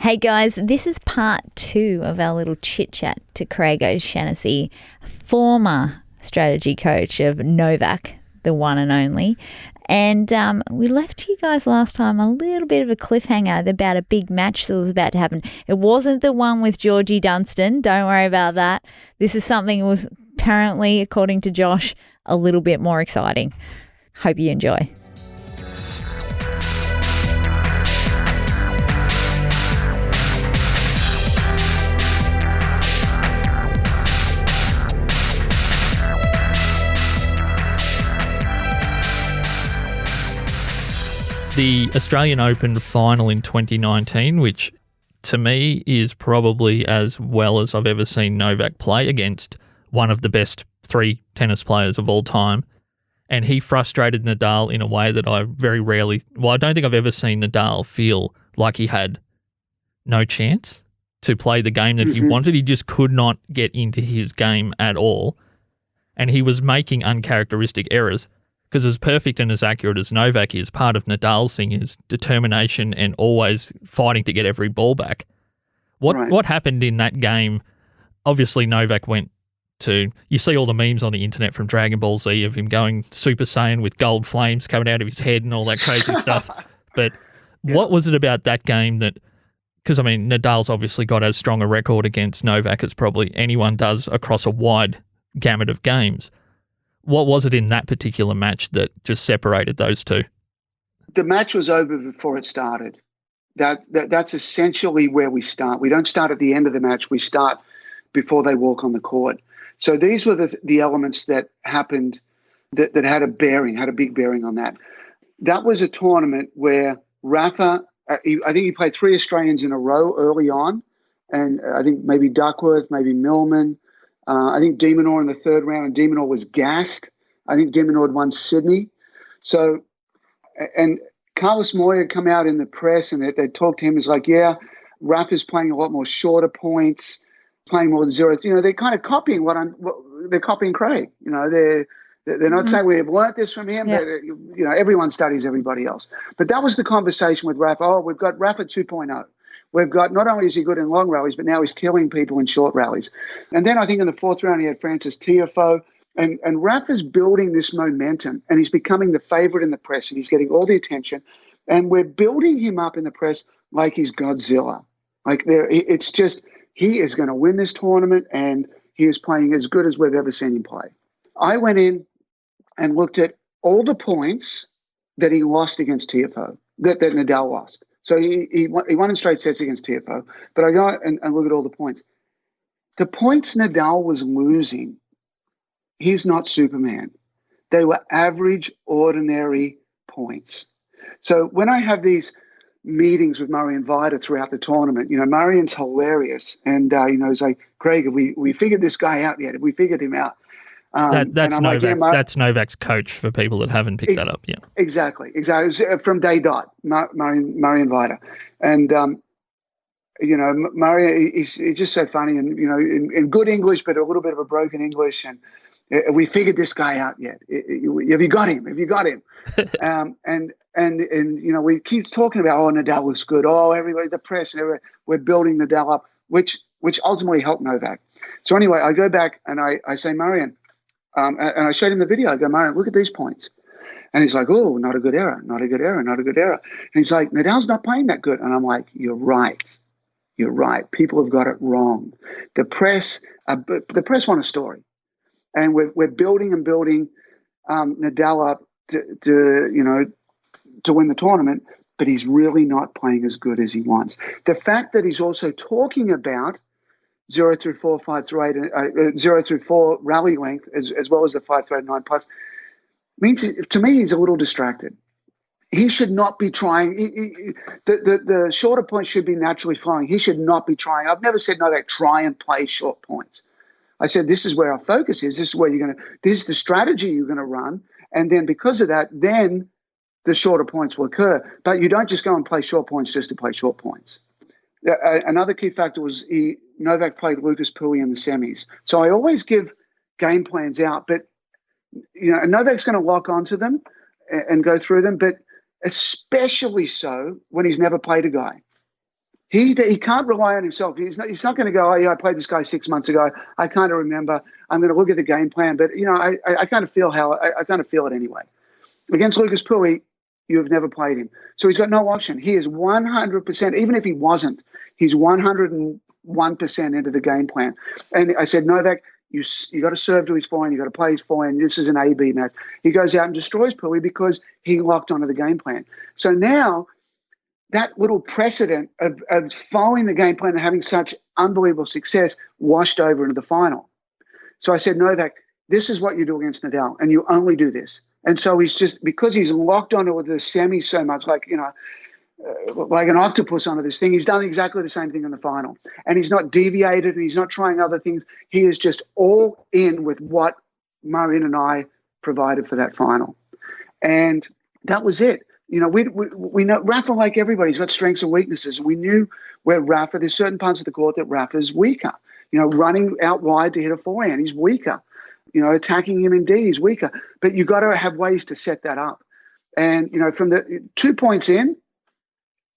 Hey guys, this is part 2 of our little chit chat to Craig O'Shaughnessy, former strategy coach of Novak, the one and only. And we left you guys last time a little bit of a cliffhanger about a big match that was about to happen. It wasn't the one with Georgie Dunstan. Don't worry about that. This is something that was apparently, according to Josh, a little bit more exciting. Hope you enjoy. The Australian Open final in 2019, which to me is probably as well as I've ever seen Novak play against one of the best 3 tennis players of all time. And he frustrated Nadal in a way that I very rarely, I don't think I've ever seen Nadal feel like he had no chance to play the game that he wanted. He just could not get into his game at all. And he was making uncharacteristic errors. Because as perfect and as accurate as Novak is, part of Nadal's thing is determination and always fighting to get every ball back. What happened in that game? Obviously, Novak went to, you see all the memes on the internet from Dragon Ball Z of him going Super Saiyan with gold flames coming out of his head and all that crazy stuff. But what was it about that game that, because I mean, Nadal's obviously got as strong a record against Novak as probably anyone does across a wide gamut of games. What was it in that particular match that just separated those two? The match was over before it started. That's essentially where we start. We don't start at the end of the match. We start before they walk on the court. So these were the elements that happened that had a big bearing on that. That was a tournament where Rafa, I think he played 3 Australians in a row early on, and I think maybe Duckworth, maybe Millman. I think de Minaur in the 3rd round, and de Minaur was gassed. I think de Minaur had won Sydney. So, and Carlos Moya had come out in the press and they talked to him. It's like, yeah, Rafa's playing a lot more shorter points, playing more than 0. You know, they're kind of copying they're copying Craig. You know, they're not saying we have learnt this from him, but you know, everyone studies everybody else. But that was the conversation with Rafa. Oh, we've got Rafa 2.0. We've got, not only is he good in long rallies, but now he's killing people in short rallies. And then I think in the 4th round, he had Francis Tiafoe. And Rafa's building this momentum, and he's becoming the favourite in the press, and he's getting all the attention. And we're building him up in the press like he's Godzilla. Like it's just, he is going to win this tournament, and he is playing as good as we've ever seen him play. I went in and looked at all the points that he lost against Tiafoe, that Nadal lost. So he won in straight sets against Tiafoe, but I go and look at all the points. The points Nadal was losing, he's not Superman. They were average, ordinary points. So when I have these meetings with Marian Vida throughout the tournament, you know, Marian's hilarious. And, you know, he's like, Craig, have we figured this guy out yet? Have we figured him out? That's Novak. Like, yeah, that's Novak's coach for people that haven't picked that up. Yeah, exactly. From day dot, Marian Vida, and you know, Marian, he's just so funny, and you know, in good English, but a little bit of a broken English. And we figured this guy out yet? Have you got him? Have you got him? And you know, we keep talking about, oh, Nadal looks good. Oh, everybody, the press, and everybody, we're building Nadal up, which ultimately helped Novak. So anyway, I go back and I say, Marian. And I showed him the video. I go, Marian, look at these points. And he's like, oh, not a good error, not a good error, not a good error. And he's like, Nadal's not playing that good. And I'm like, you're right. You're right. People have got it wrong. The press want a story. And we're building and building Nadal up to win the tournament, but he's really not playing as good as he wants. The fact that he's also talking about 0 through 4, 5 through 8, 0 through 4 rally length, as well as the 5 through 8, 9 plus, means to me he's a little distracted. He should not be trying. The shorter points should be naturally flowing. He should not be trying. I've never said no, try and play short points. I said this is where our focus is. This is where this is the strategy you're going to run, and then because of that, then the shorter points will occur. But you don't just go and play short points just to play short points. Another key factor was Novak played Lucas Pouille in the semis. So I always give game plans out, but you know, Novak's going to lock onto them and go through them, but especially so when he's never played a guy. He can't rely on himself. He's not going to go, oh, yeah, I played this guy 6 months ago. I kind of remember. I'm going to look at the game plan. But, I kind of feel I kind of feel it anyway. Against Lucas Pouille, you have never played him. So he's got no option. He is 100%, even if he wasn't, he's 101% into the game plan. And I said, Novak, you got to serve to his forehand. You got to play his forehand. This is an A-B match. He goes out and destroys Pouille because he locked onto the game plan. So now that little precedent of following the game plan and having such unbelievable success washed over into the final. So I said, Novak, this is what you do against Nadal, and you only do this. And so he's just, because he's locked onto the semi so much, like an octopus onto this thing, he's done exactly the same thing in the final. And he's not deviated, and he's not trying other things. He is just all in with what Marin and I provided for that final. And that was it. We know Rafa, like everybody, he's got strengths and weaknesses. We knew where Rafa, there's certain parts of the court that Rafa's weaker. Running out wide to hit a forehand, he's weaker. Attacking him in D, he's weaker. But you got to have ways to set that up. And, from the 2 points in,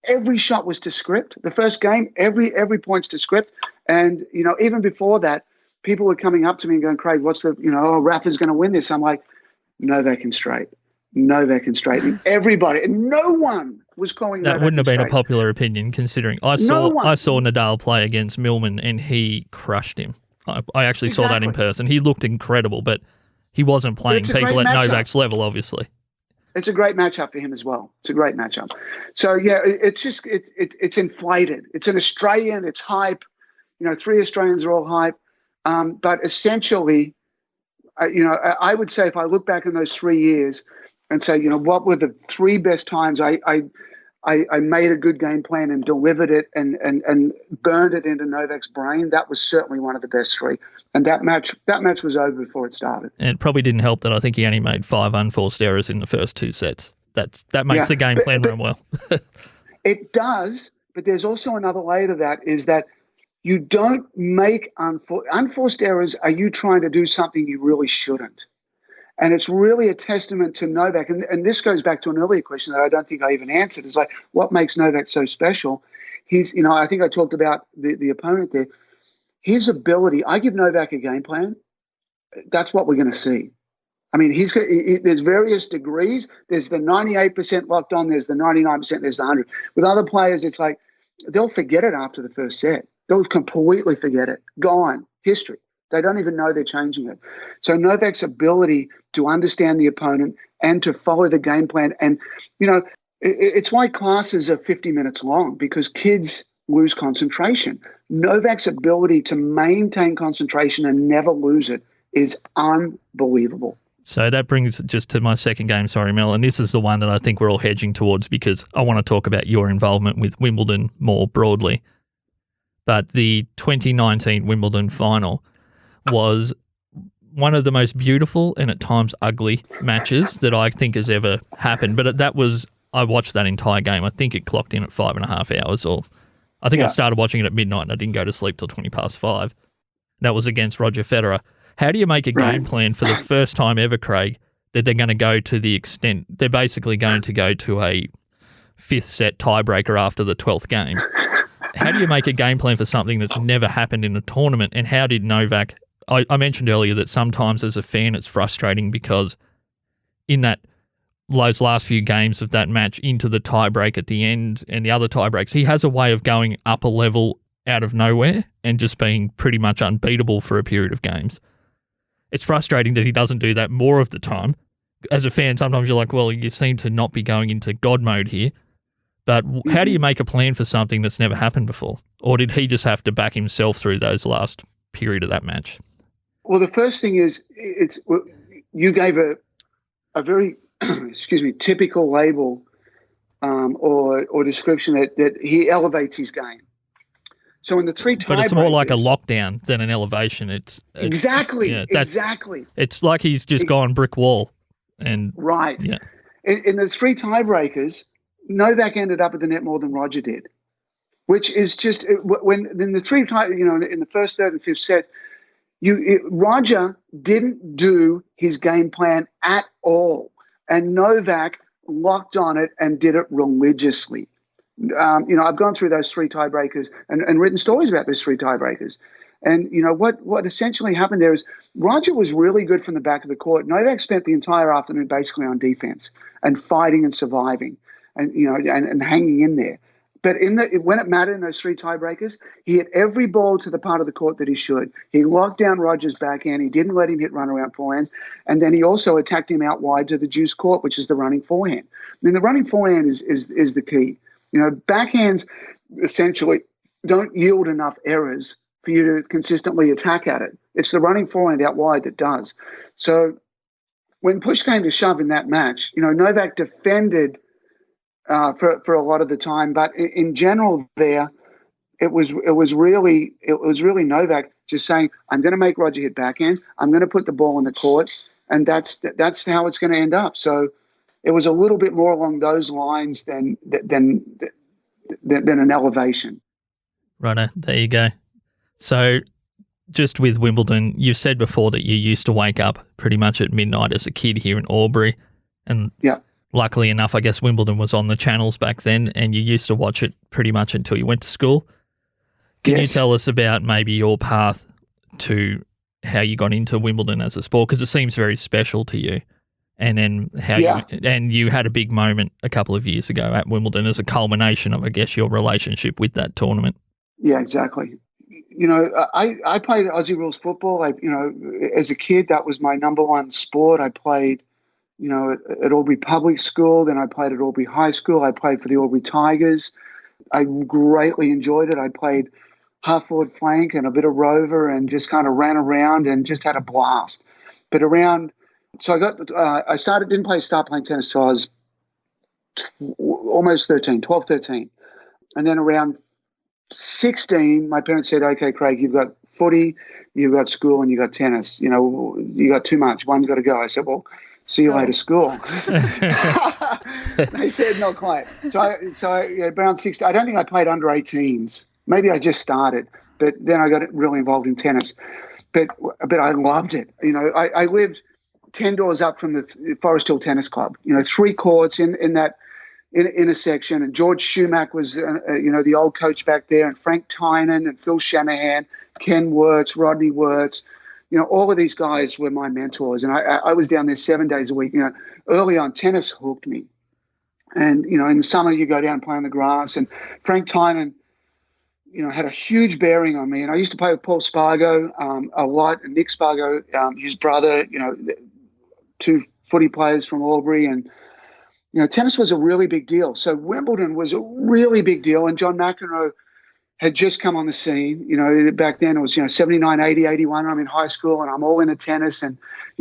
every shot was to script. The first game, every point's to script. And, even before that, people were coming up to me and going, Craig, what's Rafa's going to win this. I'm like, Novak and straight. And everybody, and no one was calling that. Novak wouldn't have been straight. a popular opinion, considering I saw Nadal play against Millman and he crushed him. I actually saw that in person. He looked incredible, but he wasn't playing people at Novak's level, obviously. It's a great matchup for him as well. It's a great matchup. So, yeah, it's just it's inflated. It's an Australian. It's hype. 3 Australians are all hype. But essentially, I would say if I look back in those 3 years and say, what were the 3 best times I made a good game plan and delivered it and burned it into Novak's brain, that was certainly one of the best 3. And that match was over before it started. And it probably didn't help that I think he only made 5 unforced errors in the first 2 sets. That makes the game plan run well. It does, but there's also another layer to that, is that you don't make unforced errors. Are you trying to do something you really shouldn't? And it's really a testament to Novak. And this goes back to an earlier question that I don't think I even answered. It's like, what makes Novak so special? He's, I think I talked about the opponent there. His ability, I give Novak a game plan. That's what we're going to see. I mean, there's various degrees. There's the 98% locked on. There's the 99%. There's the 100. With other players, it's like they'll forget it after the first set. They'll completely forget it. Gone. History. They don't even know they're changing it. So Novak's ability to understand the opponent and to follow the game plan. And, it's why classes are 50 minutes long, because kids lose concentration. Novak's ability to maintain concentration and never lose it is unbelievable. So that brings just to my second game, sorry, Mel, and this is the one that I think we're all hedging towards because I want to talk about your involvement with Wimbledon more broadly. But the 2019 Wimbledon final was one of the most beautiful and at times ugly matches that I think has ever happened. But I watched that entire game. I think it clocked in at 5.5 hours, or I think I started watching it at midnight and I didn't go to sleep till 5:20. That was against Roger Federer. How do you make a game plan for the first time ever, Craig, that they're going to go to the extent, they're basically going to go to a 5th set tiebreaker after the 12th game? How do you make a game plan for something that's never happened in a tournament? And how did Novak, I mentioned earlier that sometimes as a fan it's frustrating because in those last few games of that match into the tiebreak at the end and the other tiebreaks, he has a way of going up a level out of nowhere and just being pretty much unbeatable for a period of games. It's frustrating that he doesn't do that more of the time. As a fan, sometimes you're like, well, you seem to not be going into God mode here. But how do you make a plan for something that's never happened before? Or did he just have to back himself through those last period of that match? Well, the first thing is, you gave a very, typical label or description that he elevates his game. So in the 3 tiebreakers, but it's more like a lockdown than an elevation. Exactly. It's like he's just gone brick wall. Right. Yeah. In the 3 tiebreakers, Novak ended up at the net more than Roger did, which is just when in the 3 in the first, third, and 5th set, Roger didn't do his game plan at all, and Novak locked on it and did it religiously. I've gone through those 3 tiebreakers and written stories about those 3 tiebreakers. And, what essentially happened there is Roger was really good from the back of the court. Novak spent the entire afternoon basically on defense and fighting and surviving and hanging in there. But when it mattered in those 3 tiebreakers, he hit every ball to the part of the court that he should. He locked down Roger's backhand. He didn't let him hit runaround forehands. And then he also attacked him out wide to the deuce court, which is the running forehand. I mean, the running forehand is the key. Backhands essentially don't yield enough errors for you to consistently attack at it. It's the running forehand out wide that does. So when push came to shove in that match, Novak defended for a lot of the time, but in general, it was really Novak just saying, "I'm going to make Roger hit backhands. I'm going to put the ball in the court, and that's how it's going to end up." So it was a little bit more along those lines than an elevation. Righto, there you go. So just with Wimbledon, you've said before that you used to wake up pretty much at midnight as a kid here in Albury, and yeah. Luckily enough, I guess Wimbledon was on the channels back then, and you used to watch it pretty much until you went to school. Can you tell us about maybe your path to how you got into Wimbledon as a sport? Because it seems very special to you. And then you had a big moment a couple of years ago at Wimbledon as a culmination of, I guess, your relationship with that tournament. Yeah, exactly. I played Aussie rules football. As a kid, that was my number one sport. I played at Albury Public School. Then I played at Albury High School. I played for the Albury Tigers. I greatly enjoyed it. I played half forward flank and a bit of rover and just kind of ran around and just had a blast. But I start playing tennis till I was almost 12, 13. And then around 16, my parents said, "Okay, Craig, you've got footy, you've got school, and you've got tennis. You got too much. One's got to go." I said, "Well, see you later, school." They said, "Not quite." So around 16, I don't think I played under 18s. Maybe I just started, but then I got really involved in tennis. But I loved it. I lived 10 doors up from the Forest Hill Tennis Club. 3 courts in that intersection, and George Schumack was the old coach back there, and Frank Tynan and Phil Shanahan, Ken Wirtz, Rodney Wirtz. All of these guys were my mentors, and I was down there 7 days a week. Early on, tennis hooked me, and in the summer you go down and play on the grass. And Frank Tynan, had a huge bearing on me. And I used to play with Paul Spargo a lot, and Nick Spargo, his brother. 2 footy players from Albury, and tennis was a really big deal. So Wimbledon was a really big deal, and John McEnroe had just come on the scene. Back then it was 79, 80, 81. I'm in high school and I'm all into tennis, and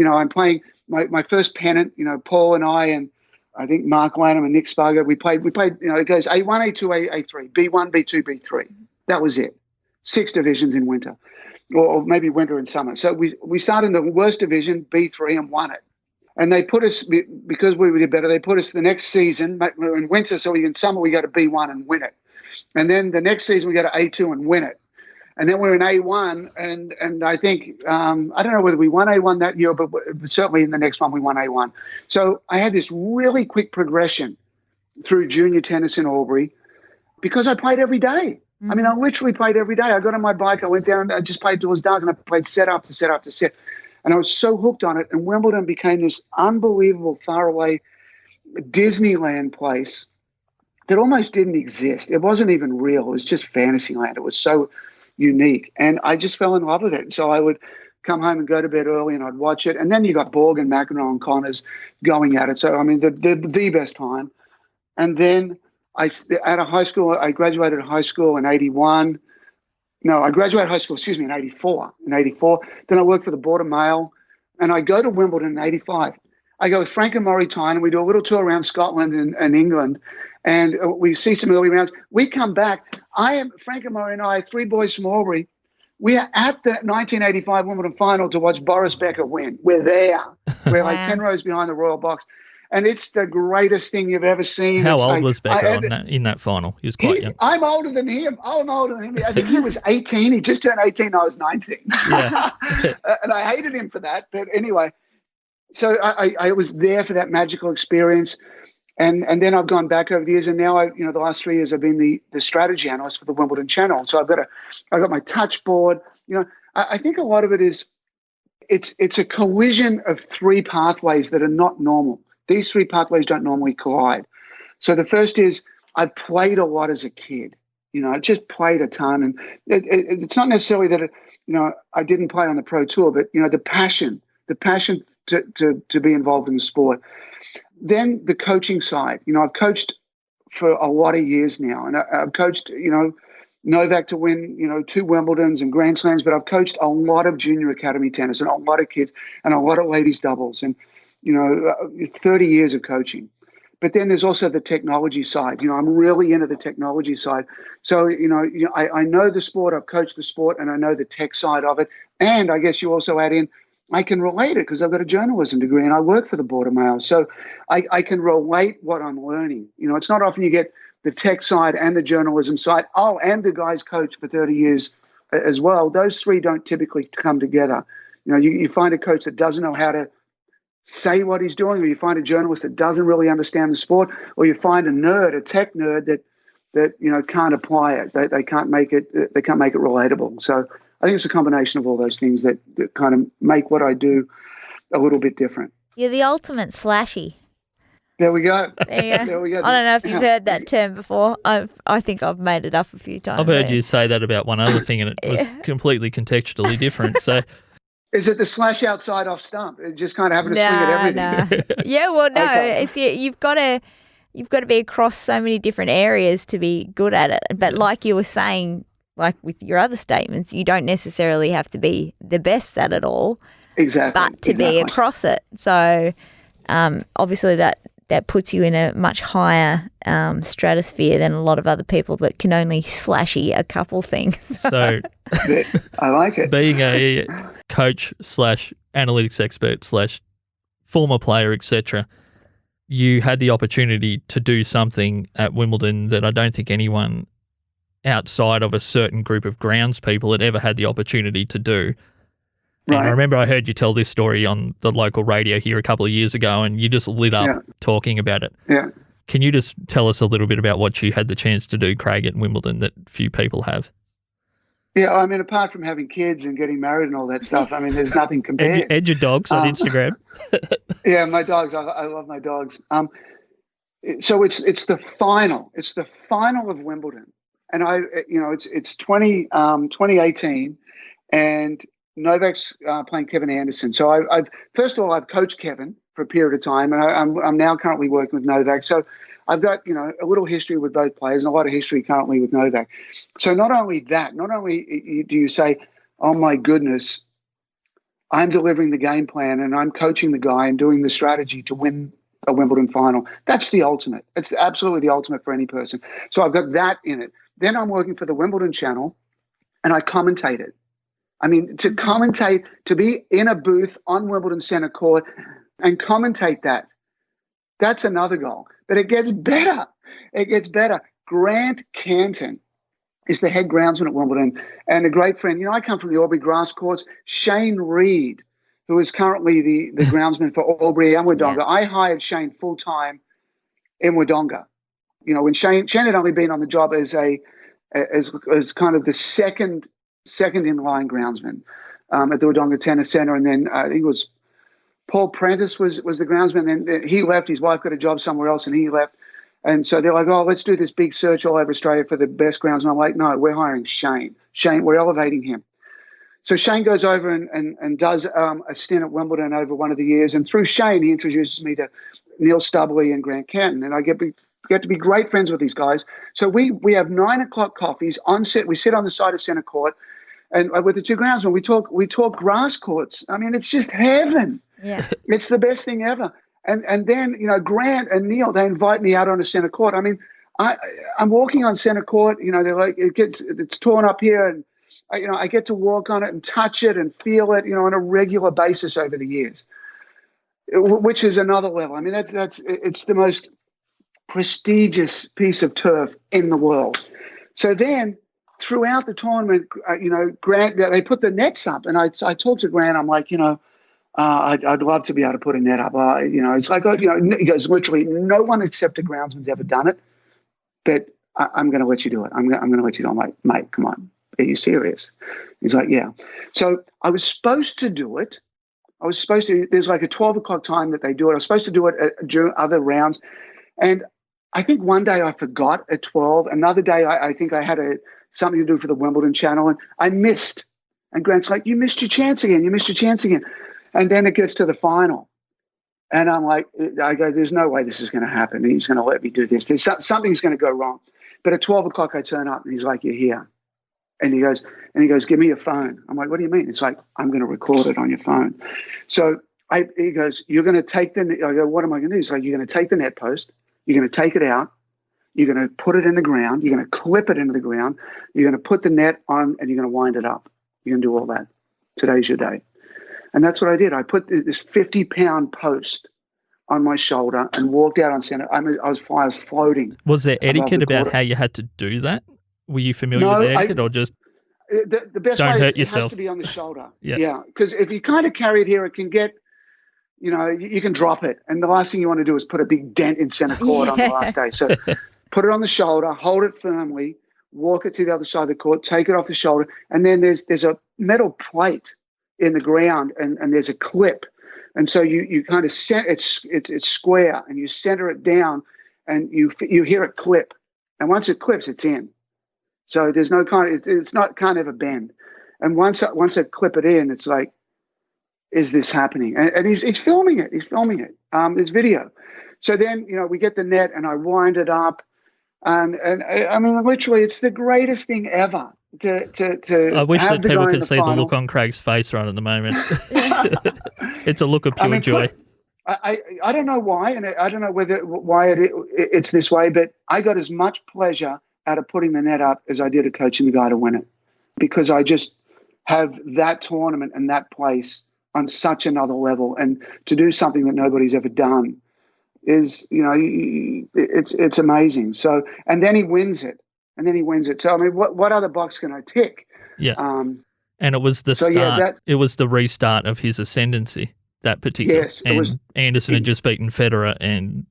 I'm playing my first pennant. Paul and I think Mark Lanham and Nick Spargo, we played. It goes A1, A2, A3, B1, B2, B3. That was it. 6 divisions in winter, or maybe winter and summer. So we started in the worst division, B3, and won it. And they put us, because we did better, they put us the next season in winter. So in summer we go to B1 and win it. And then the next season we go to A2 and win it. And then we're in A1, and I think, I don't know whether we won A1 that year, but certainly in the next one we won A1. So I had this really quick progression through junior tennis in Albury because I played every day. Mm-hmm. I mean, I literally played every day. I got on my bike, I went down, I just played till it was dark, and I played set after set after set. And I was so hooked on it, and Wimbledon became this unbelievable, faraway Disneyland place that almost didn't exist. It wasn't even real. It was just fantasy land. It was so unique. And I just fell in love with it. So I would come home and go to bed early, and I'd watch it. And then you got Borg and McEnroe and Connors going at it. So, I mean, the best time. And then I graduated high school in 81. No, I graduated high school, in 84. Then I worked for the Border Mail, and I go to Wimbledon in 85. I go with Frank and Maury Tyne, and we do a little tour around Scotland and England, and we see some early rounds. We come back. Frank and Maury and I, 3 boys from Albury. We are at the 1985 Wimbledon final to watch Boris Becker win. We're there. We're like 10 rows behind the royal box. And it's the greatest thing you've ever seen. How old was Becker in that final? He was quite young. I'm older than him. I think he was 18. He just turned 18. I was 19. Yeah. And I hated him for that. But anyway, so I was there for that magical experience. And then I've gone back over the years, and now the last 3 years I've been the strategy analyst for the Wimbledon channel. So I've got my touch board. I think a lot of it is it's a collision of three pathways that are not normal. These three pathways don't normally collide. So the first is I played a lot as a kid. I just played a ton, and it's not necessarily that I didn't play on the pro tour, but the passion to be involved in the sport. Then the coaching side. I've coached for a lot of years now, and I've coached Novak to win 2 Wimbledons and Grand Slams, but I've coached a lot of junior academy tennis and a lot of kids and a lot of ladies doubles, and 30 years of coaching. But then there's also the technology side. I'm really into the technology side. So, I know the sport, I've coached the sport, and I know the tech side of it. And I guess you also add in, I can relate it because I've got a journalism degree and I work for the Border Mail. So I can relate what I'm learning. It's not often you get the tech side and the journalism side. Oh, and the guy's coached for 30 years as well. Those three don't typically come together. You find a coach that doesn't know how to say what he's doing, or you find a journalist that doesn't really understand the sport, or you find a tech nerd that can't apply it. They can't make it relatable. So I think it's a combination of all those things that kind of make what I do a little bit different. You're the ultimate slashy. There we go. There we go. I don't know if you've heard that term before. I think I've made it up a few times. I've heard you say that about one other thing, and it was completely contextually different. So, is it the slash outside off stump? It just kind of having to swing at everything. No. Yeah, well, no. Okay. It's you've got to be across so many different areas to be good at it. But like you were saying, like with your other statements, you don't necessarily have to be the best at it all. Exactly. But to be across it. So obviously that puts you in a much higher stratosphere than a lot of other people that can only slashy a couple things. So I like it. Being a coach / analytics expert / former player, etc., you had the opportunity to do something at Wimbledon that I don't think anyone outside of a certain group of grounds people had ever had the opportunity to do. And I remember I heard you tell this story on the local radio here a couple of years ago, and you just lit up talking about it. Yeah. Can you just tell us a little bit about what you had the chance to do, Craig, at Wimbledon that few people have? Yeah, I mean, apart from having kids and getting married and all that stuff, I mean, there's nothing compared. And your dogs on Instagram. Yeah, my dogs. I love my dogs. So it's the final. It's the final of Wimbledon, and it's 2018, and Novak's playing Kevin Anderson. So I've first of all I've coached Kevin for a period of time, and I'm now currently working with Novak. So I've got a little history with both players and a lot of history currently with Novak. So not only do you say, oh my goodness, I'm delivering the game plan and I'm coaching the guy and doing the strategy to win a Wimbledon final. That's the ultimate. It's absolutely the ultimate for any person. So I've got that in it. Then I'm working for the Wimbledon channel and I commentate it. I mean, to commentate, to be in a booth on Wimbledon Centre Court and commentate that's another goal. But it gets better. It gets better. Grant Canton is the head groundsman at Wimbledon and a great friend. I come from the Albury grass courts. Shane Reed, who is currently the groundsman for Albury and Wodonga. Yeah. I hired Shane full-time in Wodonga. When Shane had only been on the job as kind of the second in line groundsman at the Wodonga Tennis Centre, and then I think it was Paul Prentice was the groundsman. And then he left. His wife got a job somewhere else, and he left. And so they're like, "Oh, let's do this big search all over Australia for the best groundsman." I'm like, "No, we're hiring Shane. Shane, we're elevating him." So Shane goes over and does a stint at Wimbledon over one of the years, and through Shane, he introduces me to Neil Stubley and Grant Canton, and I get to be great friends with these guys. So we have 9 o'clock coffees on set. We sit on the side of centre court. And with the two groundsmen, we talk grass courts. I mean, it's just heaven. Yeah, it's the best thing ever. And then Grant and Neil, they invite me out on a centre court. I mean, I'm walking on centre court. They're like it's torn up here, and I get to walk on it and touch it and feel it. On a regular basis over the years, which is another level. I mean, it's the most prestigious piece of turf in the world. So then, throughout the tournament, Grant, they put the nets up, and I talked to Grant. I'm like, I'd love to be able to put a net up. It's like, he goes, literally, no one except a groundsman's ever done it, but I'm going to let you do it. I'm going to let you do it. I'm like, mate, come on. Are you serious? He's like, yeah. So I was supposed to do it. There's like a 12 o'clock time that they do it. I was supposed to do it during other rounds. And I think one day I forgot at 12. Another day I think I had something to do for the Wimbledon channel and I missed. And Grant's like, you missed your chance again. And then it gets to the final. And I'm like, I go, there's no way this is going to happen. He's going to let me do this. Something's going to go wrong. But at 12 o'clock I turn up and he's like, you're here. And he goes, give me your phone. I'm like, what do you mean? It's like, I'm going to record it on your phone. So he goes, you're going to take I go, what am I going to do? He's like, you're going to take the net post. You're going to take it out. You're going to put it in the ground. You're going to clip it into the ground. You're going to put the net on and you're going to wind it up. You're going to do all that. Today's your day. And that's what I did. I put this 50-pound post on my shoulder and walked out on center. I was floating. Was there etiquette about how you had to do that? Were you familiar with the etiquette or just the best don't way hurt is yourself? It has to be on the shoulder. Yeah. Because if you kind of carry it here, it can get, you can drop it. And the last thing you want to do is put a big dent in center court on the last day. So put it on the shoulder, hold it firmly, walk it to the other side of the court, take it off the shoulder. And then there's a metal plate in the ground and there's a clip. And so you kind of it's square and you center it down and you hear it clip. And once it clips, it's in. So there's no can't ever bend. And once I clip it in, it's like, is this happening? And he's filming it. There's video. So then, we get the net and I wind it up. And I mean, literally, it's the greatest thing ever to I wish have that people could see final. the look on Craig's face right at the moment. It's a look of pure joy. I don't know why, and I don't know why it's this way, but I got as much pleasure out of putting the net up as I did of coaching the guy to win it, because I just have that tournament and that place on such another level, and to do something that nobody's ever done is, it's amazing. So, and then he wins it. So, I mean, what other box can I tick? Yeah. And it was the start. It was the restart of his ascendancy, that particular. Yes. And Anderson had just beaten Federer, and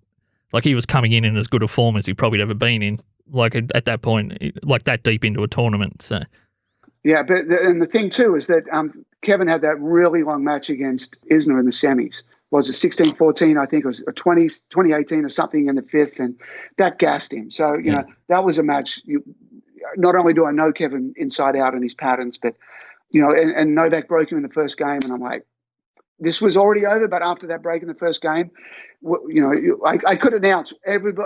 like he was coming in as good a form as he probably had ever been in, like at that point, like that deep into a tournament. So. Yeah, but and the thing too is that Kevin had that really long match against Isner in the semis. Was it 16-14? I think it was 2018 or something in the fifth, and that gassed him. So, that was a match. Not only do I know Kevin inside out and his patterns, but, and Novak broke him in the first game, and I'm like, this was already over, but after that break in the first game, I could announce,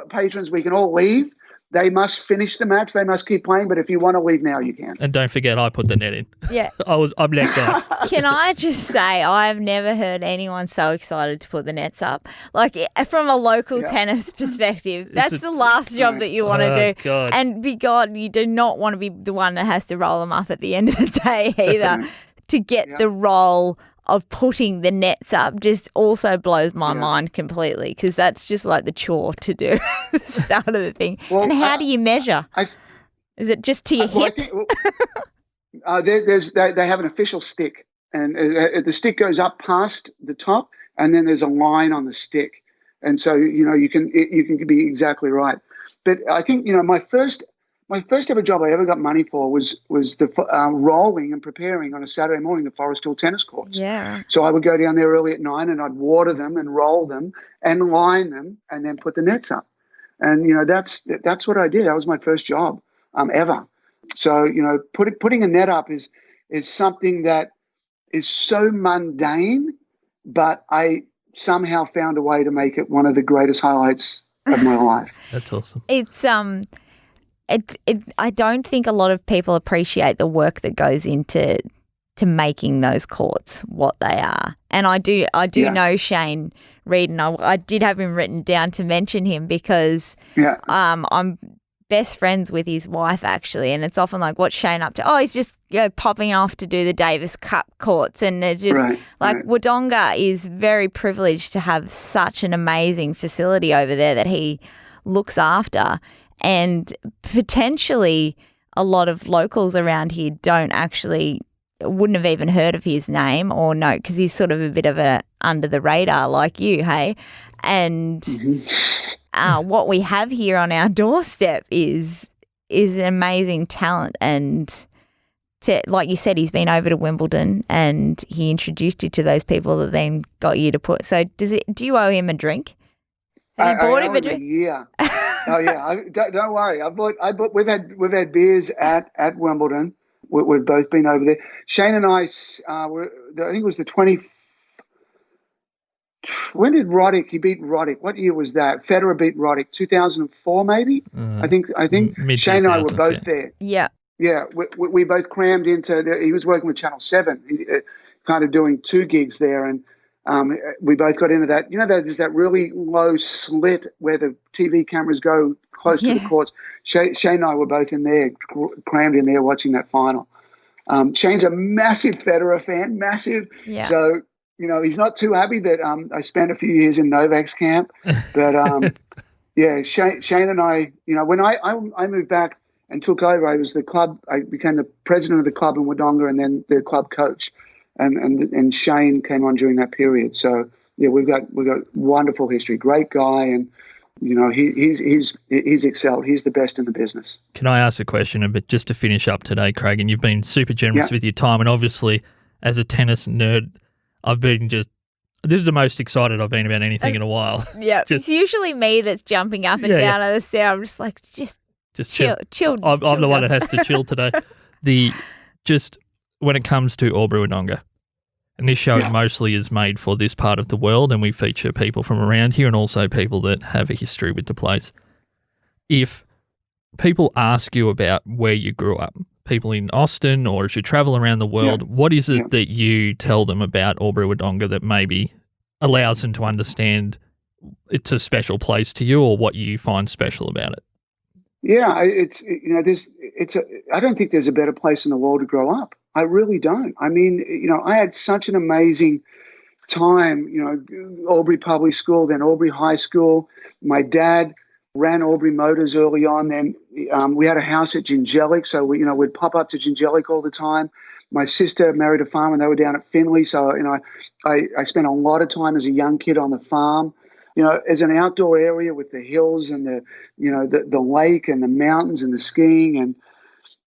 patrons, we can all leave. They must finish the match. They must keep playing. But if you want to leave now, you can. And don't forget, I put the net in. Yeah. I'm that guy. Can I just say, I've never heard anyone so excited to put the nets up. Like, from a local tennis perspective, that's the last job that you want to do. God. And you do not want to be the one that has to roll them up at the end of the day either. To get the role of putting the nets up just also blows my mind completely, because that's just like the chore to do, the start of the thing. Well, and how do you measure? Is it just to your hip? They have an official stick, and the stick goes up past the top, and then there's a line on the stick, and so you can be exactly right. But I think my first ever job I ever got money for was the rolling and preparing on a Saturday morning the Forest Hill tennis courts. Yeah. So I would go down there early at 9 and I'd water them and roll them and line them and then put the nets up. And that's what I did. That was my first job ever. So putting a net up is something that is so mundane, but I somehow found a way to make it one of the greatest highlights of my life. That's awesome. It's I don't think a lot of people appreciate the work that goes into making those courts what they are. And I do know Shane Reed, and I did have him written down to mention him because I'm best friends with his wife actually, and it's often like, what's Shane up to? Oh, he's just popping off to do the Davis Cup courts, and it's just Wodonga is very privileged to have such an amazing facility over there that he looks after. And potentially a lot of locals around here don't actually wouldn't have even heard of his name or no, because he's sort of a bit of a under the radar like you, hey? And what we have here on our doorstep is an amazing talent. And like you said, he's been over to Wimbledon and he introduced you to those people that then got you to put. So do you owe him a drink? Have you bought him a drink? Yeah. Oh yeah. Don't worry. We've had beers at Wimbledon. We've both been over there. Shane and I were. I think it was the 20. When did he beat Roddick? What year was that? Federer beat Roddick, 2004 maybe. I think Shane and I were both there. Yeah. Yeah, we both crammed into. He was working with Channel 7, kind of doing 2 gigs there, and we both got into that. You know, there's that really low slit where the TV cameras go close to the courts. Shane and I were both in there, crammed in there, watching that final. Shane's a massive Federer fan, massive. Yeah. So he's not too happy that I spent a few years in Novaks camp, but yeah, Shane and I. When I moved back and took over, I became the president of the club in Wodonga and then the club coach. And Shane came on during that period. So yeah, we've got wonderful history. Great guy, and he's excelled. He's the best in the business. Can I ask a question but just to finish up today, Craig? And you've been super generous with your time, and obviously as a tennis nerd, I've been this is the most excited I've been about anything in a while. Yeah, it's usually me that's jumping up and down on the stair. I'm just like, just chill. I'm the one that has to chill today. When it comes to Albury Wodonga, and this show mostly is made for this part of the world, and we feature people from around here and also people that have a history with the place. If people ask you about where you grew up, people in Austin, or as you travel around the world, what is it that you tell them about Albury Wodonga that maybe allows them to understand it's a special place to you, or what you find special about it? Yeah, I don't think there's a better place in the world to grow up. I really don't. I mean, I had such an amazing time, Albury Public School, then Albury High School. My dad ran Albury Motors early on. Then we had a house at Gingelic, so we'd pop up to Gingelic all the time. My sister married a farmer, and they were down at Finley, so I spent a lot of time as a young kid on the farm. As an outdoor area with the hills and the lake and the mountains and the skiing, and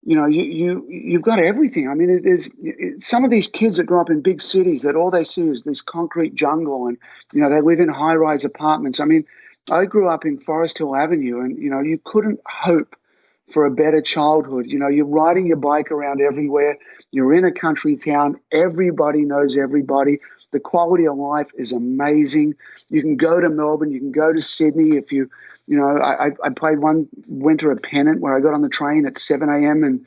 you've got everything. I mean, there's some of these kids that grow up in big cities that all they see is this concrete jungle, and they live in high-rise apartments. I mean, I grew up in Forest Hill Avenue, and you couldn't hope for a better childhood. You're riding your bike around everywhere. You're in a country town. Everybody knows everybody. The quality of life is amazing. You can go to Melbourne. You can go to Sydney. If I played one winter at Pennant where I got on the train at 7 a.m. and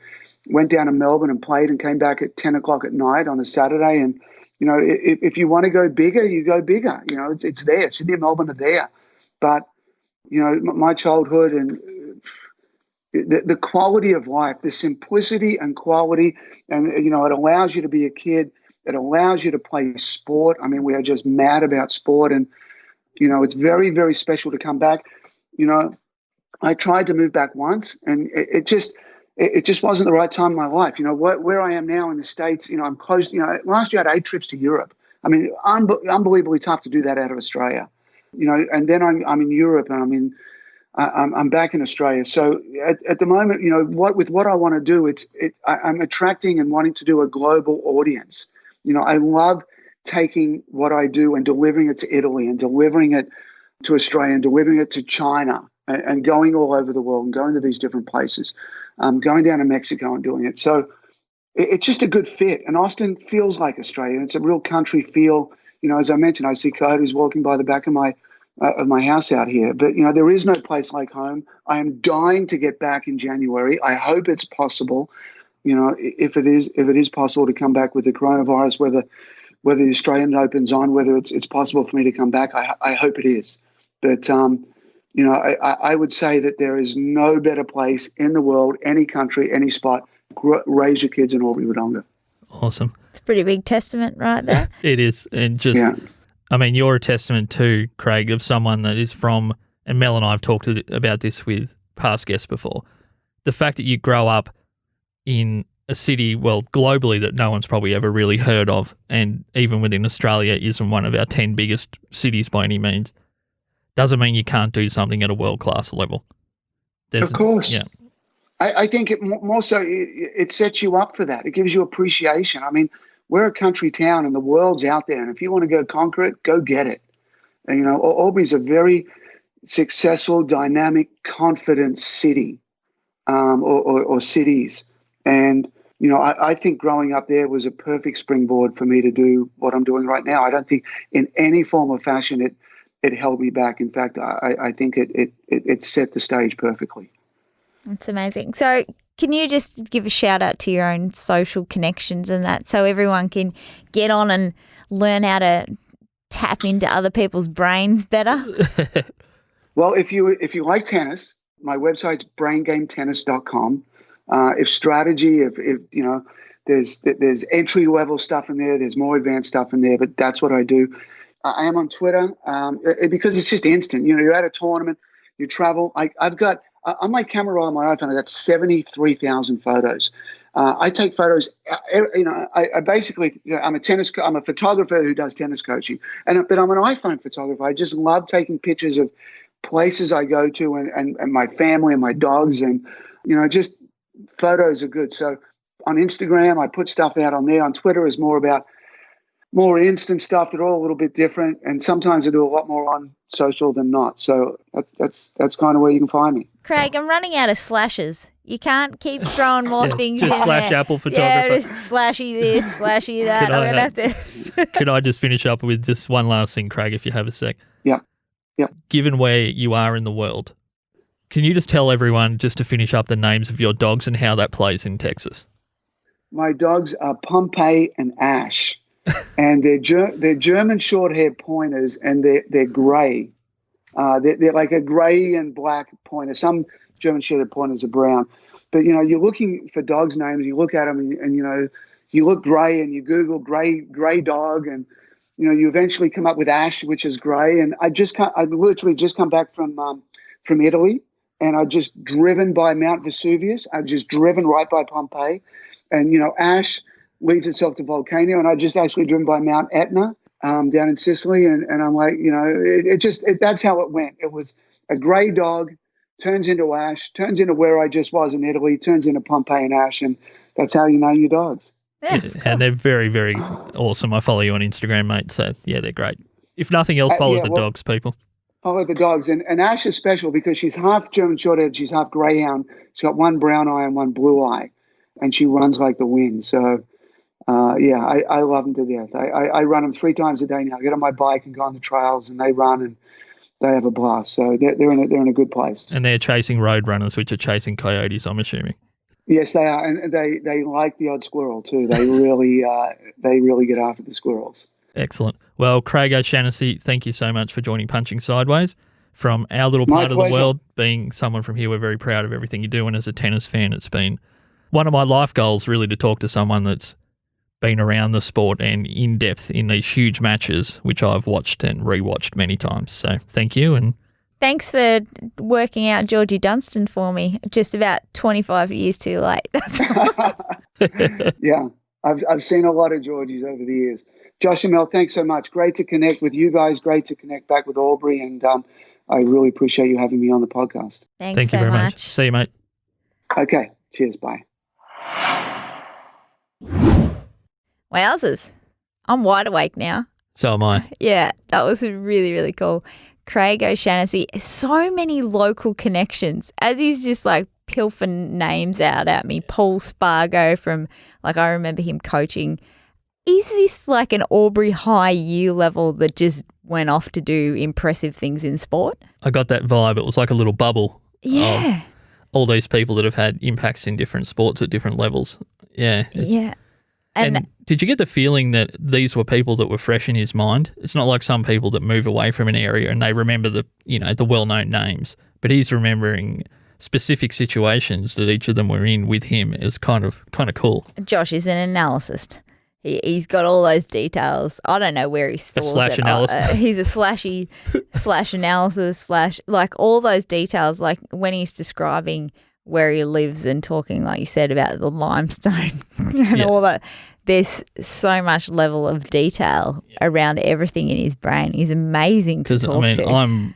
went down to Melbourne and played and came back at 10 o'clock at night on a Saturday. And, if you want to go bigger, you go bigger. It's there. Sydney and Melbourne are there. But, my childhood and the quality of life, the simplicity and quality, and, it allows you to be a kid. It allows you to play sport. I mean, we are just mad about sport, and, it's very, very special to come back. I tried to move back once, and it just wasn't the right time in my life. Where I am now in the States, I'm close. Last year I had 8 trips to Europe. I mean, unbelievably tough to do that out of Australia. And then I'm in Europe, and I'm back in Australia. So at the moment, what I want to do, I'm attracting and wanting to do a global audience. I love taking what I do and delivering it to Italy and delivering it to Australia and delivering it to China and going all over the world and going to these different places, going down to Mexico and doing it. So it's just a good fit. And Austin feels like Australia. It's a real country feel. As I mentioned, I see coyotes walking by the back of my house out here. But, there is no place like home. I am dying to get back in January. I hope it's possible. If it is possible to come back with the coronavirus, whether the Australian Open's on, whether it's possible for me to come back, I hope it is. But, I would say that there is no better place in the world, any country, any spot, raise your kids in Albury Wodonga. Awesome. It's a pretty big testament right there. It is. And I mean, you're a testament too, Craig, of someone that is from, and Mel and I have talked about this with past guests before, the fact that you grow up in a city, well, globally that no one's probably ever really heard of, and even within Australia isn't one of our 10 biggest cities by any means, doesn't mean you can't do something at a world-class level. Of course. Yeah. I think it more so it sets you up for that. It gives you appreciation. I mean, we're a country town and the world's out there. And if you want to go conquer it, go get it. And, you know, Albury's a very successful, dynamic, confident city or cities. And, you know, I think growing up there was a perfect springboard for me to do what I'm doing right now. I don't think in any form or fashion it held me back. In fact, I think it set the stage perfectly. That's amazing. So can you just give a shout out to your own social connections and that so everyone can get on and learn how to tap into other people's brains better? Well, if you like tennis, my website's braingametennis.com. If strategy, if you know, there's entry level stuff in there, there's more advanced stuff in there, but that's what I do. I am on Twitter because it's just instant. You know, you're at a tournament, you travel. I've got on my camera on my iPhone, I got 73,000 photos. I take photos. You know, I basically, I'm a photographer who does tennis coaching, but I'm an iPhone photographer. I just love taking pictures of places I go to and my family and my dogs, and you know, just photos are good. So on Instagram, I put stuff out on there. On Twitter is more instant stuff. They're all a little bit different, and sometimes I do a lot more on social than not. So that's kind of where you can find me. Craig, I'm running out of slashes. You can't keep throwing more things in just slash there. Apple photographer. Yeah, just slashy this, slashy that. I'm gonna have to. Could I just finish up with just one last thing, Craig, if you have a sec? Yeah. Given where you are in the world, can you just tell everyone, just to finish up, the names of your dogs and how that plays in Texas? My dogs are Pompey and Ash, and they're German short-haired pointers, and they're grey. They're like a grey and black pointer. Some German short-haired pointers are brown, but you know, you're looking for dogs' names. You look at them, and you know, you look grey, and you Google grey dog, and you know, you eventually come up with Ash, which is grey. And I literally just come back from Italy, and I just driven by Mount Vesuvius. I've just driven right by Pompeii, and you know, Ash leads itself to volcano, and I just actually driven by Mount Etna down in Sicily, and I'm like, you know, that's how it went. It was a grey dog turns into Ash, turns into where I just was in Italy, turns into Pompeii and Ash, and that's how you name your dogs. Yeah, and they're very, very awesome. I follow you on Instagram, mate. So, yeah, they're great. If nothing else, follow the dogs, people. Follow the dogs. And Ash is special because she's half German Shorthair, she's half greyhound. She's got one brown eye and one blue eye, and she runs like the wind. So, I love them to death. I run them 3 times a day now. I get on my bike and go on the trails, and they run, and they have a blast. So they're in a good place. And they're chasing road runners, which are chasing coyotes, I'm assuming. Yes, they are, and they like the odd squirrel too. They really get after the squirrels. Excellent. Well, Craig O'Shannessy, thank you so much for joining Punching Sideways. From our little part of the world, being someone from here, we're very proud of everything you do. And as a tennis fan, it's been one of my life goals, really, to talk to someone that's been around the sport and in depth in these huge matches, which I've watched and rewatched many times. So thank you. And thanks for working out Georgie Dunstan for me. Just about 25 years too late. Yeah, I've seen a lot of Georgies over the years. Josh and Mel, thanks so much. Great to connect with you guys. Great to connect back with Albury, and I really appreciate you having me on the podcast. Thank you very much. See you, mate. Okay, cheers. Bye. Wowzers. I'm wide awake now. So am I. Yeah, that was really, really cool. Craig O'Shannessy, so many local connections as he's just like pilfing names out at me. Paul Spargo from, like, I remember him coaching. Is this like an Albury high year level that just went off to do impressive things in sport? I got that vibe. It was like a little bubble. Yeah. Of all these people that have had impacts in different sports at different levels. Yeah. Yeah. And did you get the feeling that these were people that were fresh in his mind? It's not like some people that move away from an area and they remember the well-known names, but he's remembering specific situations that each of them were in with him. Is kind of cool. Josh is an analyst. He's got all those details. I don't know where he stores slash it. analysis. He's a slash analysis / like all those details. Like when he's describing where he lives and talking, like you said, about the limestone and all that. There's so much level of detail around everything in his brain. He's amazing to talk to. I'm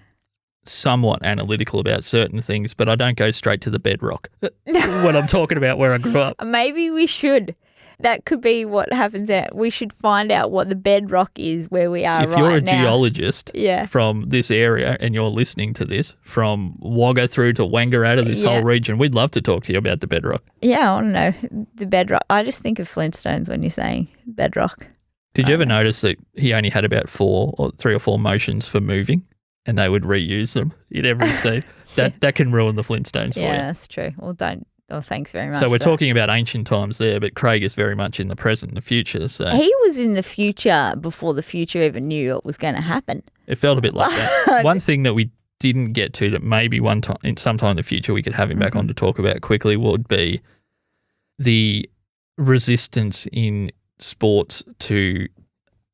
somewhat analytical about certain things, but I don't go straight to the bedrock when I'm talking about where I grew up. Maybe we should. That could be what happens. We should find out what the bedrock is where we are right now. If you're a geologist from this area and you're listening to this, from Wagga through to Wangaratta, this whole region, we'd love to talk to you about the bedrock. Yeah, I want to know the bedrock. I just think of Flintstones when you're saying bedrock. Did you ever notice that he only had about 3 or 4 motions for moving, and they would reuse them in every scene? That can ruin the Flintstones for you. Yeah, that's true. Well, don't. Oh, thanks very much. So we're talking about ancient times there, but Craig is very much in the present and the future. So he was in the future before the future even knew what was going to happen. It felt a bit like that. One thing that we didn't get to that maybe sometime in the future we could have him back on to talk about quickly would be the resistance in sports to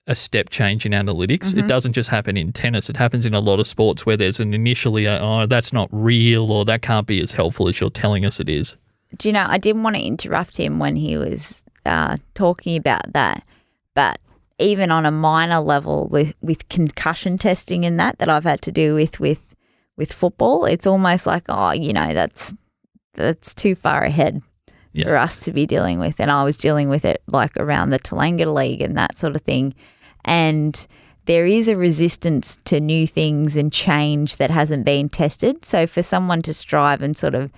a step change in analytics. It doesn't just happen in tennis. It happens in a lot of sports where there's initially that's not real, or that can't be as helpful as you're telling us it is. Do you know, I didn't want to interrupt him when he was talking about that, but even on a minor level with concussion testing and that I've had to do with football, it's almost like, that's too far ahead for us to be dealing with. And I was dealing with it like around the Tolanga League and that sort of thing. And there is a resistance to new things and change that hasn't been tested. So for someone to strive and sort of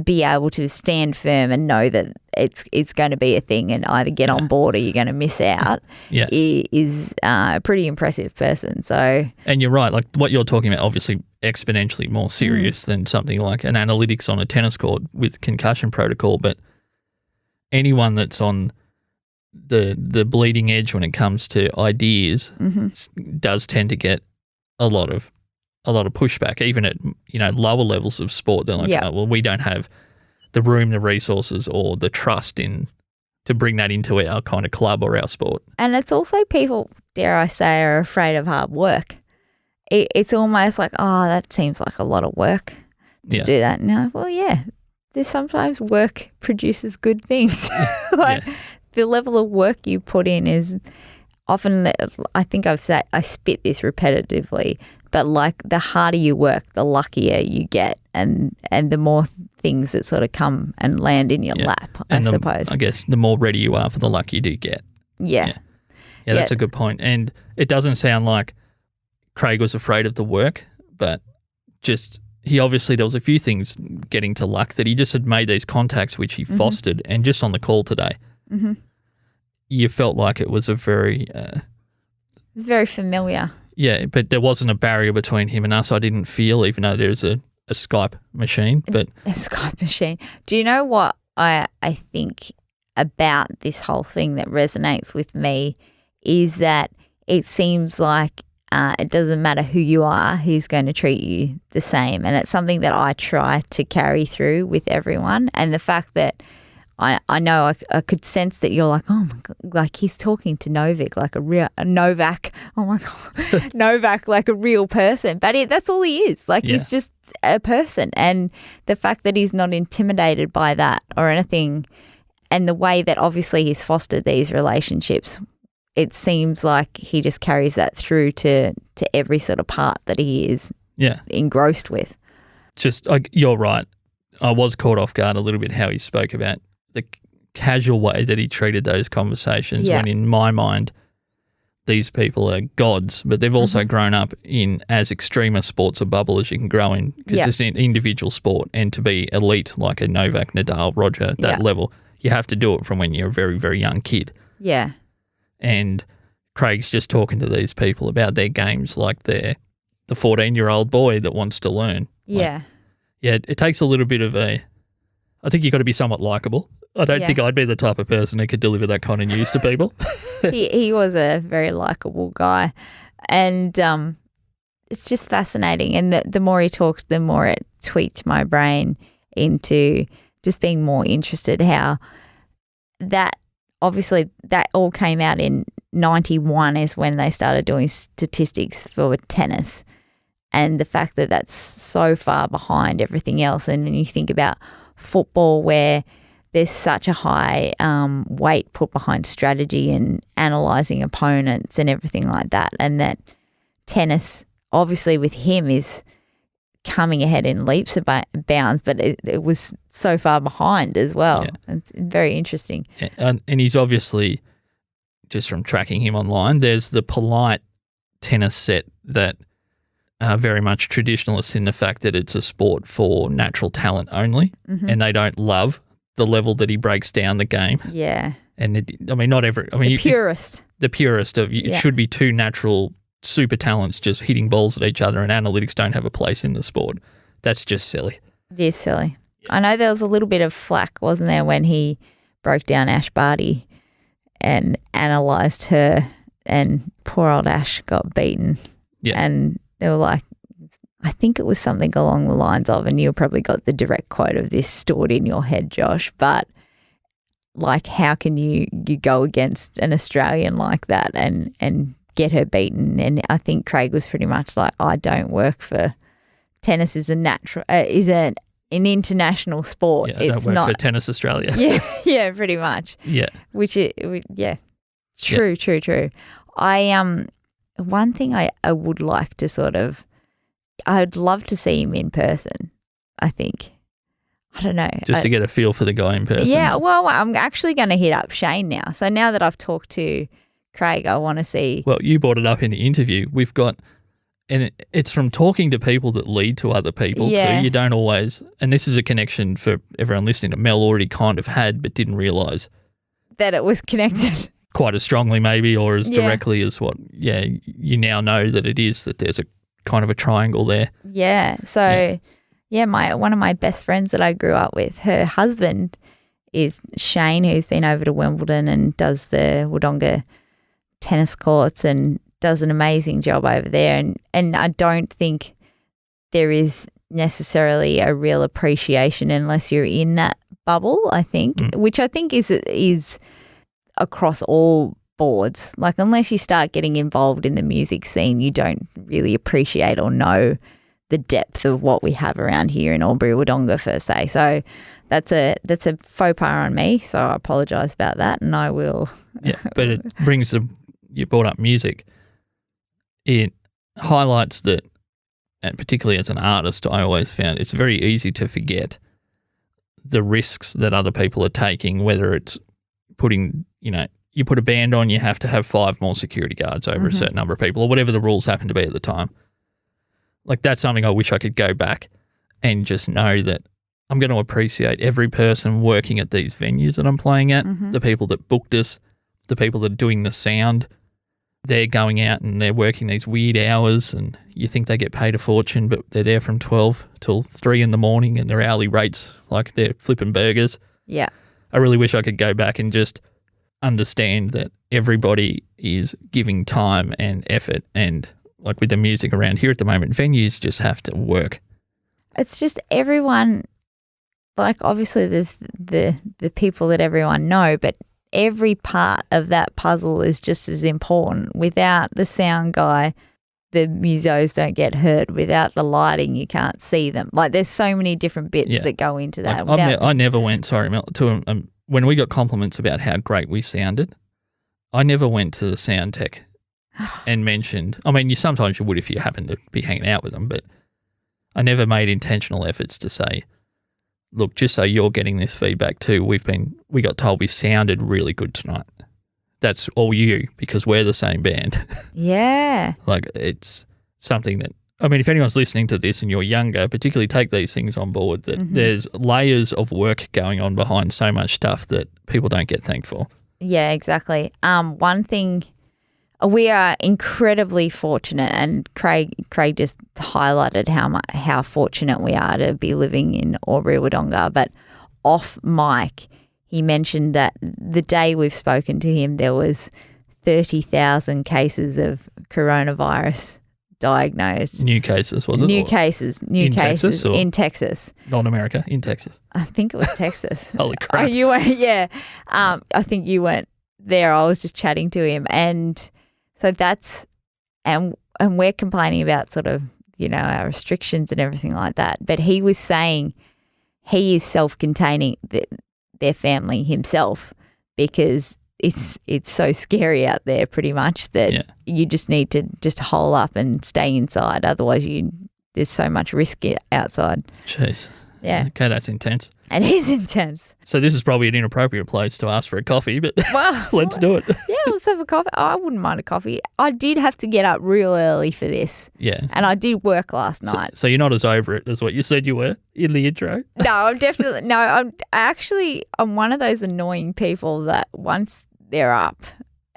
be able to stand firm and know that it's going to be a thing and either get on board or you're going to miss out is a pretty impressive person. So, and you're right, like what you're talking about, obviously exponentially more serious than something like an analytics on a tennis court with concussion protocol, but anyone that's on the bleeding edge when it comes to ideas does tend to get a lot of pushback, even at lower levels of sport. They're like, oh, well, we don't have the room, the resources, or the trust to bring that into our kind of club or our sport. And it's also people, dare I say, are afraid of hard work. It's almost like, oh, that seems like a lot of work to do that. No, well, yeah, there's sometimes work produces good things. The level of work you put in is often, I think I spit this repetitively, but like the harder you work, the luckier you get, and the more things that sort of come and land in your lap, I suppose. I guess the more ready you are for the luck you do get. Yeah, that's a good point. And it doesn't sound like Craig was afraid of the work, but just there was a few things getting to luck that he just had made these contacts which he fostered, and just on the call today, you felt like it was a very... it's very familiar. Yeah, but there wasn't a barrier between him and us. I didn't feel, even though there's a Skype machine. But a Skype machine. Do you know what I think about this whole thing that resonates with me is that it seems like it doesn't matter who you are, who's going to treat you the same. And it's something that I try to carry through with everyone. And the fact that I know I could sense that you're like, oh my God, like he's talking to Novak, like Novak. Oh my God, Novak, like a real person. But that's all he is. Like he's just a person. And the fact that he's not intimidated by that or anything, and the way that obviously he's fostered these relationships, it seems like he just carries that through to every sort of part that he is engrossed with. Just you're right. I was caught off guard a little bit how he spoke about the casual way that he treated those conversations when in my mind these people are gods, but they've also grown up in as extreme a sports a bubble as you can grow in. It's just an individual sport, and to be elite like a Novak, Nadal, Roger, that level, you have to do it from when you're a very, very young kid. Yeah. And Craig's just talking to these people about their games like they're the 14-year-old boy that wants to learn. Yeah. It takes a little bit of I think you've got to be somewhat likable. I don't think I'd be the type of person who could deliver that kind of news to people. He was a very likable guy. And it's just fascinating. And the more he talked, the more it tweaked my brain into just being more interested how that, obviously, that all came out in 91 is when they started doing statistics for tennis. And the fact that that's so far behind everything else. And then you think about football where there's such a high weight put behind strategy and analysing opponents and everything like that, and that tennis, obviously with him, is coming ahead in leaps and bounds, but it was so far behind as well. Yeah. It's very interesting. And he's obviously, just from tracking him online, there's the polite tennis set that are very much traditionalists in the fact that it's a sport for natural talent only, and they don't love the level that he breaks down the game. Yeah. And not every. The purist. The purist of it should be two natural super talents just hitting balls at each other, and analytics don't have a place in the sport. That's just silly. It is silly. I know there was a little bit of flack, wasn't there, when he broke down Ash Barty and analysed her, and poor old Ash got beaten. Yeah. And they were like, I think it was something along the lines of, and you probably got the direct quote of this stored in your head, Josh, but like, how can you go against an Australian like that and get her beaten? And I think Craig was pretty much like, I don't work for tennis is an international sport. Yeah, I don't work for Tennis Australia. Yeah, pretty much. Yeah. True. One thing I would like to I'd love to see him in person, I think. I don't know. Just to get a feel for the guy in person. Yeah, well, I'm actually going to hit up Shane now. So now that I've talked to Craig, I want to see. Well, you brought it up in the interview. We've got, and it's from talking to people that lead to other people too. You don't always, and this is a connection for everyone listening that Mel already kind of had but didn't realise. That it was connected. Quite as strongly maybe, or as directly as what, you now know that it is, that there's a kind of a triangle there. Yeah. So, one of my best friends that I grew up with, her husband is Shane, who's been over to Wimbledon and does the Wodonga tennis courts and does an amazing job over there. And I don't think there is necessarily a real appreciation unless you're in that bubble, I think, which I think is across all boards. Like, unless you start getting involved in the music scene, you don't really appreciate or know the depth of what we have around here in Albury Wodonga, per se. So that's a faux pas on me. So I apologise about that, and I will. Yeah, but it brings you brought up music. It highlights that, and particularly as an artist, I always found it's very easy to forget the risks that other people are taking, whether it's putting, you put a band on, you have to have 5 more security guards over a certain number of people, or whatever the rules happen to be at the time. Like, that's something I wish I could go back and just know that I'm going to appreciate every person working at these venues that I'm playing at, the people that booked us, the people that are doing the sound. They're going out and they're working these weird hours, and you think they get paid a fortune, but they're there from 12 till 3 in the morning, and their hourly rates, like they're flipping burgers. Yeah. I really wish I could go back and just understand that everybody is giving time and effort, and like with the music around here at the moment, venues just have to work. It's just everyone, like, obviously there's the people that everyone know, but every part of that puzzle is just as important. Without the sound guy, the musos don't get heard. Without the lighting, you can't see them. Like, there's so many different bits that go into that. Like, I never went, Mel, to when we got compliments about how great we sounded, I never went to the sound tech and mentioned, sometimes you would if you happen to be hanging out with them, but I never made intentional efforts to say, look, just so you're getting this feedback too, we got told we sounded really good tonight. That's all you, because we're the same band. Yeah. Like, it's something that, if anyone's listening to this and you're younger, particularly take these things on board, that there's layers of work going on behind so much stuff that people don't get thanked for. Yeah, exactly. One thing, we are incredibly fortunate, and Craig just highlighted how fortunate we are to be living in Albury Wodonga. But off mic, he mentioned that the day we've spoken to him, there was 30,000 cases of coronavirus diagnosed. New cases, was it? New cases in Texas. Not America, in Texas. I think it was Texas. Holy crap. You went, yeah. I think you went there. I was just chatting to him, and so that's, and we're complaining about sort of, our restrictions and everything like that. But he was saying he is self-containing their family himself, because it's so scary out there pretty much that you just need to just hole up and stay inside. Otherwise there's so much risk outside. Jeez. Yeah. Okay, that's intense. It is intense. So this is probably an inappropriate place to ask for a coffee, but let's do it. Yeah, let's have a coffee. I wouldn't mind a coffee. I did have to get up real early for this. Yeah. And I did work last night. So you're not as over it as what you said you were in the intro? No, I'm definitely – no, I'm one of those annoying people that once they're up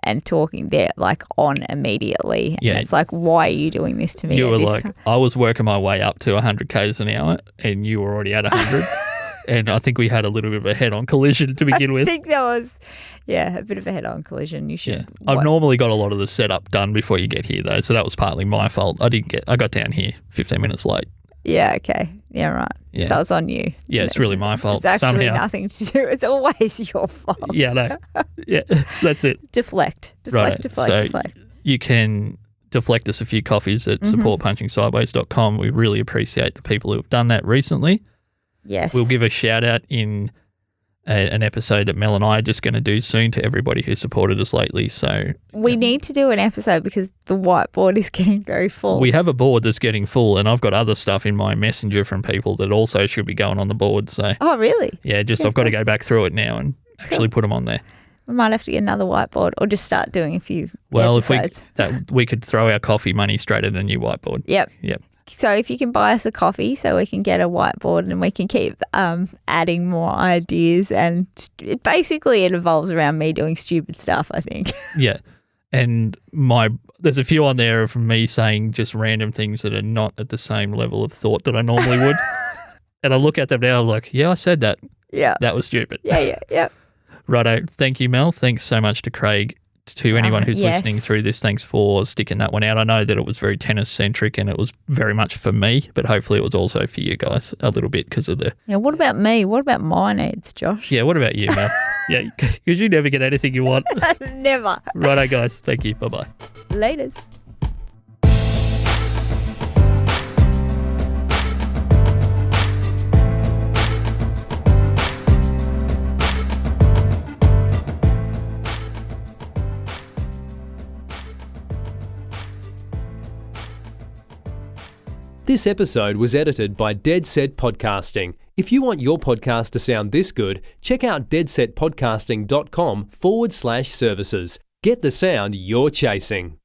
and talking, they're like on immediately. And it's like, why are you doing this to me? You were like, I was working my way up to 100 Ks an hour and you were already at 100. And I think we had a little bit of a head-on collision to begin with. I think that was, a bit of a head-on collision. You should. Yeah. I've normally got a lot of the setup done before you get here, though, so that was partly my fault. I got down here 15 minutes late. Yeah, okay. Yeah, right. Yeah. So it's on you. Yeah, it's really my fault. It's actually somehow. nothing to do. It's always your fault. Yeah, no. Yeah, that's it. Deflect. You can deflect us a few coffees at supportpunchingsideways.com. We really appreciate the people who have done that recently. Yes. We'll give a shout out in an episode that Mel and I are just going to do soon to everybody who supported us lately. So we need to do an episode because the whiteboard is getting very full. We have a board that's getting full, and I've got other stuff in my messenger from people that also should be going on the board. So oh, really? Yeah, I've got to go back through it now and actually put them on there. We might have to get another whiteboard or just start doing a few episodes. If we could throw our coffee money straight at a new whiteboard. Yep. Yep. So if you can buy us a coffee so we can get a whiteboard and we can keep adding more ideas, and basically it evolves around me doing stupid stuff, I think. Yeah. And there's a few on there from me saying just random things that are not at the same level of thought that I normally would. And I look at them now, I'm like, yeah, I said that. Yeah. That was stupid. Yeah. Righto. Thank you, Mel. Thanks so much to Craig. To anyone who's listening through this, thanks for sticking that one out. I know that it was very tennis-centric and it was very much for me, but hopefully it was also for you guys a little bit because of the... Yeah, what about me? What about my needs, Josh? Yeah, what about you, Mel? Yeah, because you never get anything you want. Never. Righto, guys. Thank you. Bye-bye. Laters. This episode was edited by Dead Set Podcasting. If you want your podcast to sound this good, check out deadsetpodcasting.com/services. Get the sound you're chasing.